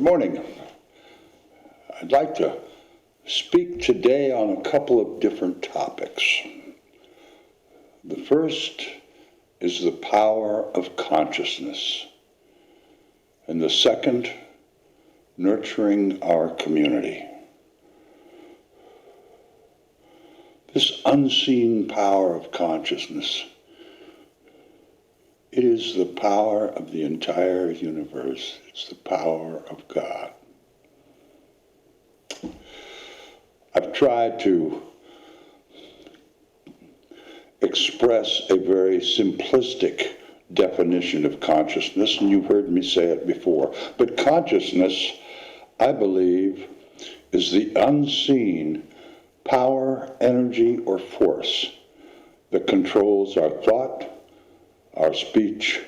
morning. I'd like to speak today on a couple of different topics. The first is the power of consciousness, and the second, nurturing our community. This unseen power of consciousness, it is the power of the entire universe. It's the power of God. I've tried to express a very simplistic definition of consciousness, and you've heard me say it before. But consciousness, I believe, is the unseen power, energy, or force that controls our thought, our speech,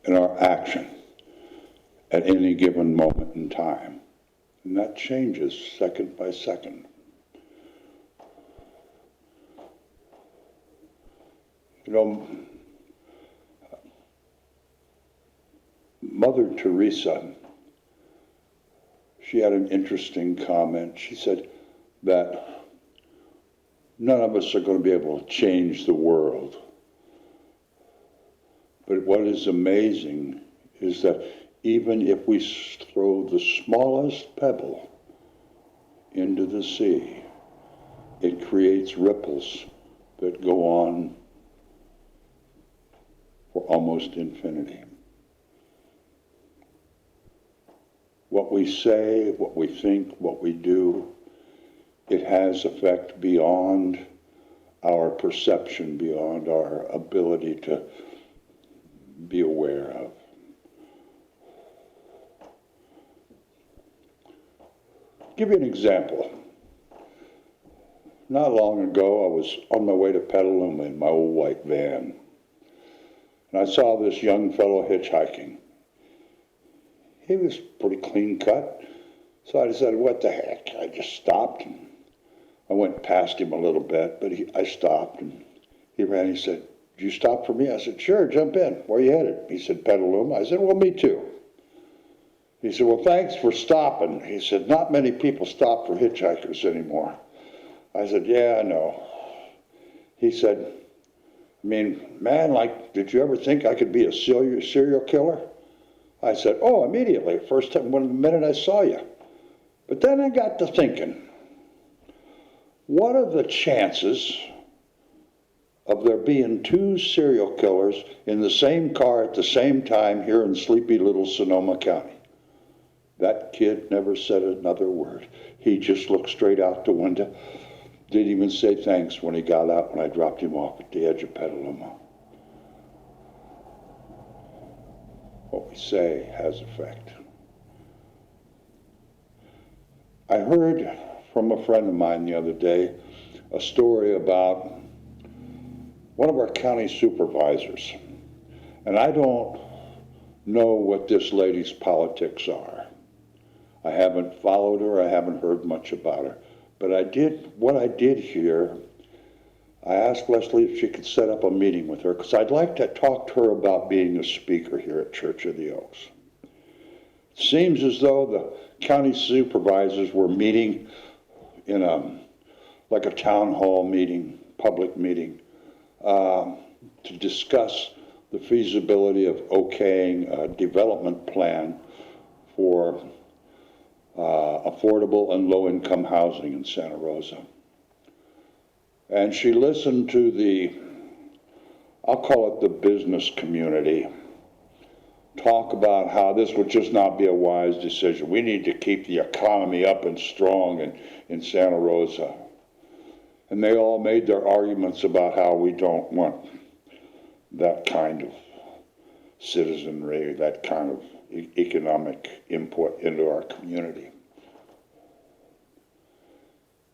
and our action at any given moment in time. And that changes second by second. You know, Mother Teresa, she had an interesting comment. She said that none of us are going to be able to change the world. But what is amazing is that even if we throw the smallest pebble into the sea, it creates ripples that go on for almost infinity. What we say, what we think, what we do, it has effect beyond our perception, beyond our ability to be aware of. I'll give you an example. Not long ago, I was on my way to Petaluma in my old white van, and I saw this young fellow hitchhiking. He was pretty clean cut, so I decided, what the heck? I just stopped. And I went past him a little bit, but I stopped, and he ran. He said, "Did you stop for me?" I said, "Sure, jump in. Where are you headed?" He said, "Petaluma." I said, "Well, me too." He said, "Well, thanks for stopping." He said, "Not many people stop for hitchhikers anymore." I said, "Yeah, I know." He said, "I mean, man, did you ever think I could be a serial killer?" I said, "Oh, immediately, the minute I saw you." But then I got to thinking, what are the chances of there being two serial killers in the same car at the same time here in sleepy little Sonoma County? That kid never said another word. He just looked straight out the window. Didn't even say thanks when he got out when I dropped him off at the edge of Petaluma. What we say has effect. I heard from a friend of mine the other day a story about one of our county supervisors. And I don't know what this lady's politics are. I haven't followed her, I haven't heard much about her. But what I did hear, I asked Leslie if she could set up a meeting with her, because I'd like to talk to her about being a speaker here at Church of the Oaks. It seems as though the county supervisors were meeting in a town hall meeting, public meeting, to discuss the feasibility of okaying a development plan for affordable and low-income housing in Santa Rosa. And she listened to I'll call it the business community, talk about how this would just not be a wise decision. We need to keep the economy up and strong in Santa Rosa. And they all made their arguments about how we don't want that kind of citizenry, that kind of economic input into our community.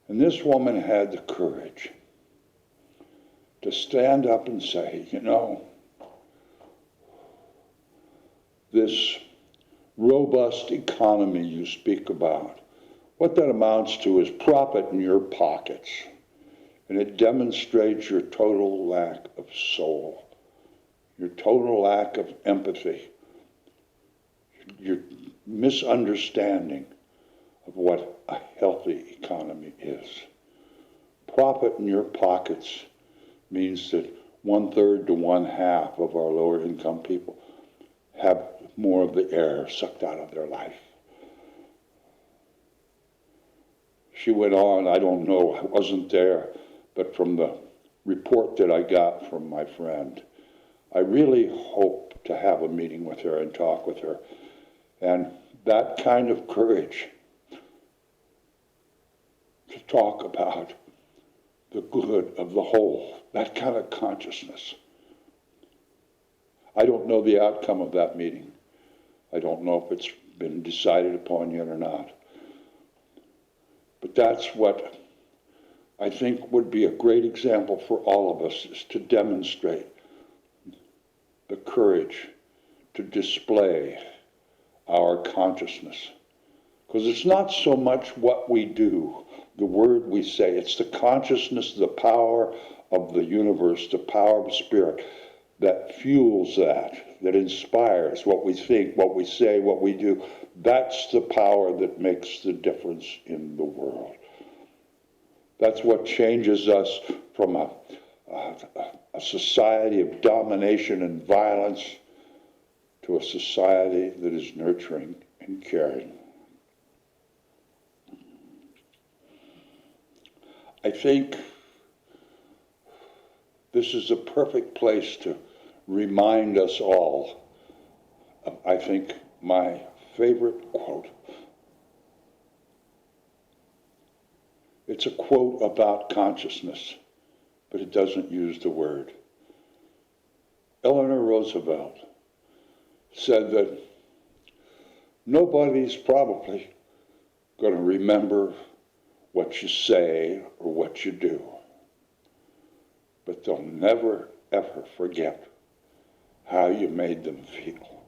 And this woman had the courage to stand up and say, this robust economy you speak about, what that amounts to is profit in your pockets. And it demonstrates your total lack of soul, your total lack of empathy, your misunderstanding of what a healthy economy is. Profit in your pockets means that 1/3 to 1/2 of our lower income people have more of the air sucked out of their life. She went on, I don't know, I wasn't there, but from the report that I got from my friend, I really hope to have a meeting with her and talk with her. And that kind of courage to talk about the good of the whole, that kind of consciousness. I don't know the outcome of that meeting. I don't know if it's been decided upon yet or not. But that's what I think would be a great example for all of us, is to demonstrate the courage to display our consciousness. Because it's not so much what we do, the word we say, it's the consciousness, the power of the universe, the power of spirit that fuels that inspires what we think, what we say, what we do. That's the power that makes the difference in the world. That's what changes us from a society of domination and violence to a society that is nurturing and caring. I think this is a perfect place to remind us all of, I think, my favorite quote. It's a quote about consciousness, but it doesn't use the word. Eleanor Roosevelt said that nobody's probably going to remember what you say or what you do, but they'll never, ever forget how you made them feel.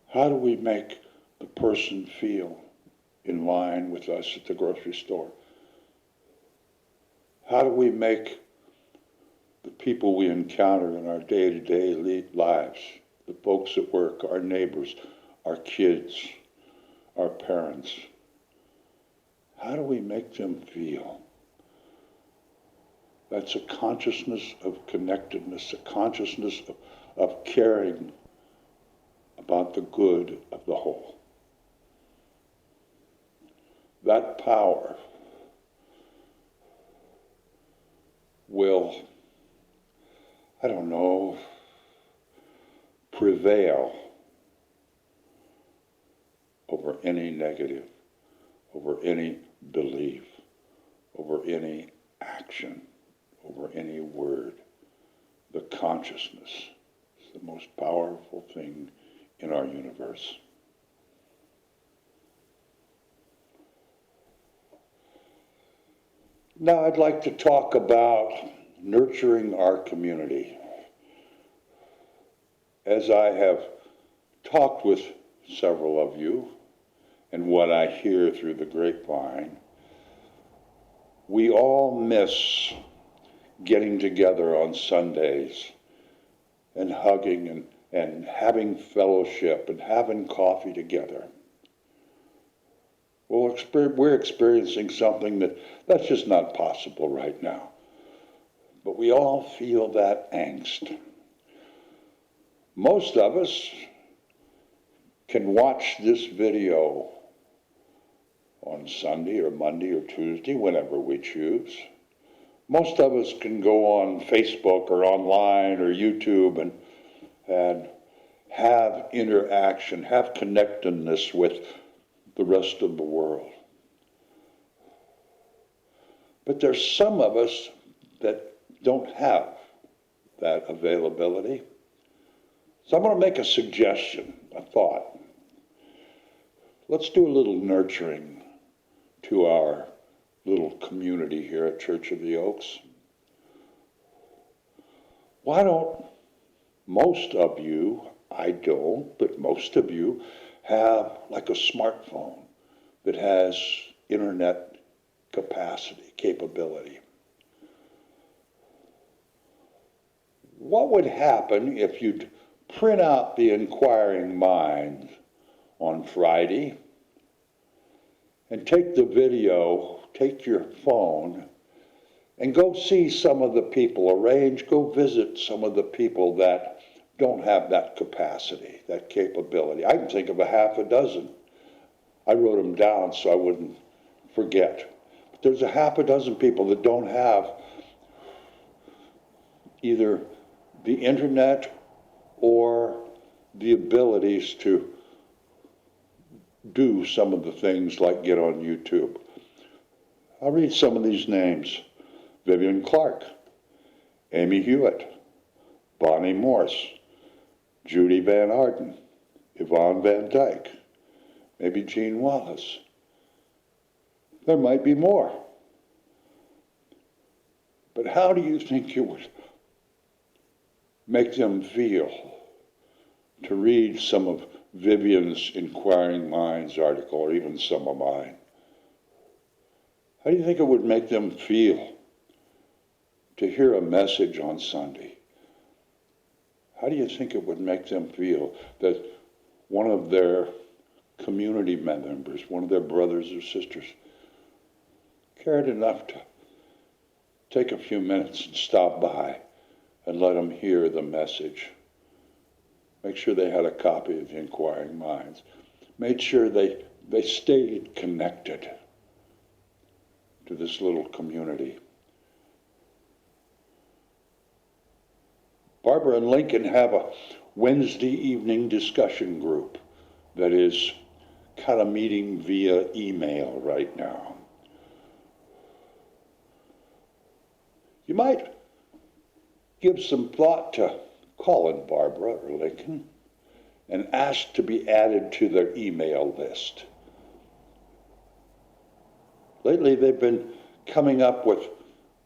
How do we make the person feel in line with us at the grocery store? How do we make the people we encounter in our day-to-day lives, the folks at work, our neighbors, our kids, our parents, how do we make them feel? That's a consciousness of connectedness, a consciousness of caring about the good of the whole. That power will, I don't know, prevail over any negative, over any belief, over any action, over any word. The consciousness is the most powerful thing in our universe. Now I'd like to talk about nurturing our community. As I have talked with several of you, and what I hear through the grapevine, we all miss getting together on Sundays and hugging and having fellowship and having coffee together. Well, we're experiencing something that's just not possible right now. But we all feel that angst. Most of us can watch this video on Sunday or Monday or Tuesday, whenever we choose. Most of us can go on Facebook or online or YouTube and have interaction, have connectedness with the rest of the world. But there's some of us that don't have that availability. So I'm going to make a suggestion, a thought. Let's do a little nurturing to our little community here at Church of the Oaks. Why don't most of you, I don't, but most of you have like a smartphone that has internet capacity, capability. what would happen if you'd print out the Inquiring Mind on Friday and take the video, take your phone, and go see some of the people, go visit some of the people that don't have that capacity, that capability. I can think of a half a dozen. I wrote them down so I wouldn't forget. But there's a half a dozen people that don't have either the internet or the abilities to do some of the things like get on YouTube. I'll read some of these names. Vivian Clark, Amy Hewitt, Bonnie Morse, Judy Van Arden, Yvonne Van Dyke, maybe Jean Wallace. There might be more. But how do you think it would make them feel to read some of Vivian's Inquiring Minds article, or even some of mine? How do you think it would make them feel to hear a message on Sunday? How do you think it would make them feel that one of their community members, one of their brothers or sisters, cared enough to take a few minutes and stop by and let them hear the message? Make sure they had a copy of the Inquiring Minds. Made sure they stayed connected to this little community. Barbara and Lincoln have a Wednesday evening discussion group that is kind of meeting via email right now. You might give some thought to calling Barbara or Lincoln and ask to be added to their email list. Lately, they've been coming up with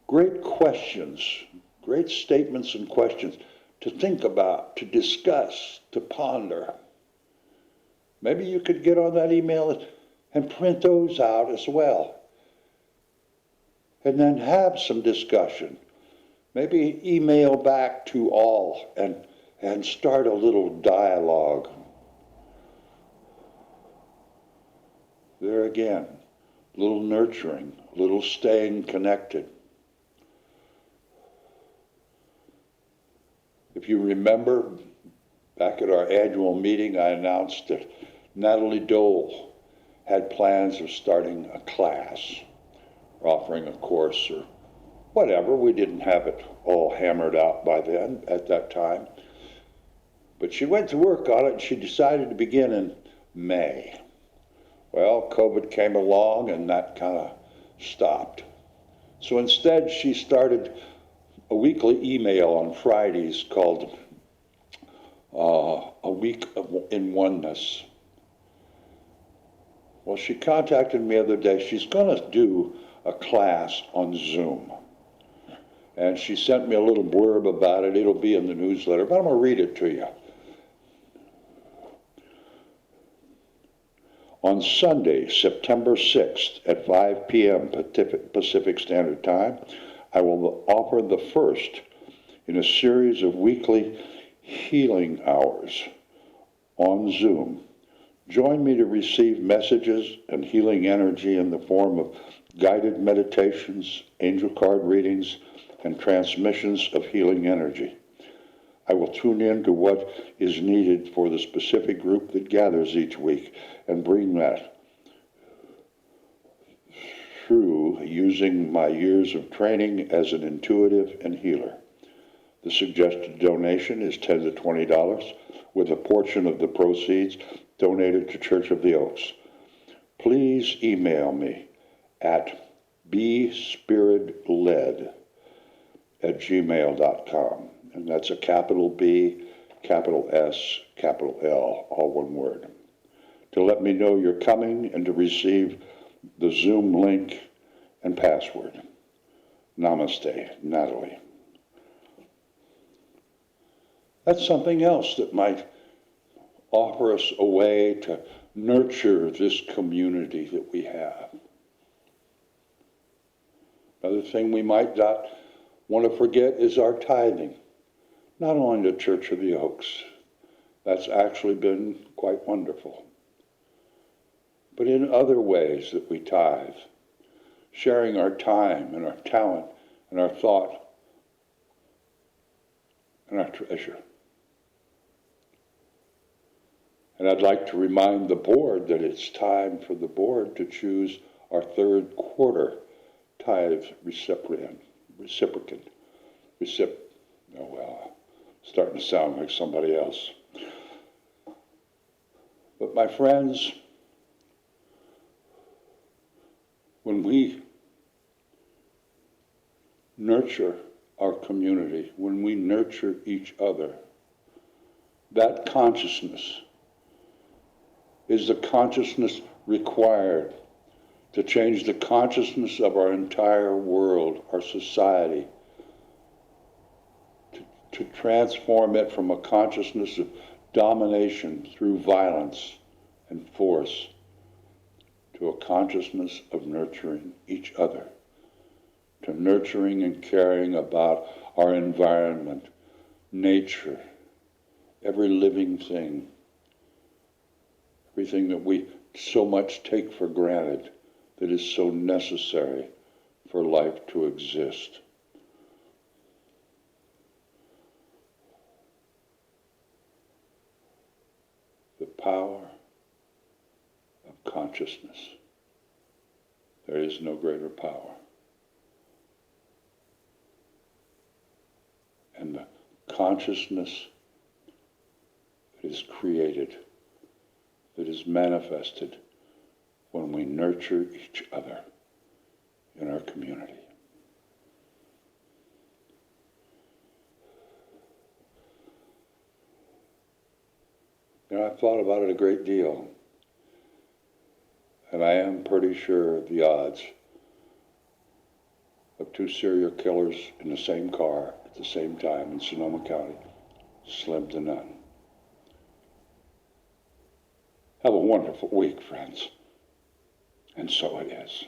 great questions, great statements and questions to think about, to discuss, to ponder. Maybe you could get on that email and print those out as well. And then have some discussion. Maybe email back to all and start a little dialogue. There again, a little nurturing, a little staying connected. If you remember, back at our annual meeting, I announced that Natalie Dole had plans of starting a class, or offering a course, or whatever. We didn't have it all hammered out by then, at that time. But she went to work on it, and she decided to begin in May. Well, COVID came along, and that kind of stopped. So instead, she started a weekly email on Fridays called A Week in Oneness. Well, she contacted me the other day. She's going to do a class on Zoom. And she sent me a little blurb about it. It'll be in the newsletter, but I'm going to read it to you. On Sunday, September 6th at 5 p.m. Pacific Standard Time, I will offer the first in a series of weekly healing hours on Zoom. Join me to receive messages and healing energy in the form of guided meditations, angel card readings, and transmissions of healing energy. I will tune in to what is needed for the specific group that gathers each week and bring that through using my years of training as an intuitive and healer. The suggested donation is $10 to $20, with a portion of the proceeds donated to Church of the Oaks. Please email me at bespiritled@gmail.com. And that's a capital B, capital S, capital L, all one word. To let me know you're coming and to receive the Zoom link and password. Namaste, Natalie. That's something else that might offer us a way to nurture this community that we have. Another thing we might not want to forget is our tithing. not only the Church of the Oaks, that's actually been quite wonderful, but in other ways that we tithe, sharing our time and our talent and our thought and our treasure. And I'd like to remind the board that it's time for the board to choose our third quarter tithe recipient. Starting to sound like somebody else. But my friends, when we nurture our community, when we nurture each other, that consciousness is the consciousness required to change the consciousness of our entire world, our society, to transform it from a consciousness of domination through violence and force to a consciousness of nurturing each other, to nurturing and caring about our environment, nature, every living thing, everything that we so much take for granted that is so necessary for life to exist. The power of consciousness. There is no greater power. And the consciousness that is created, that is manifested when we nurture each other in our community. You know, I've thought about it a great deal, and I am pretty sure the odds of two serial killers in the same car at the same time in Sonoma County, slim to none. Have a wonderful week, friends. And so it is.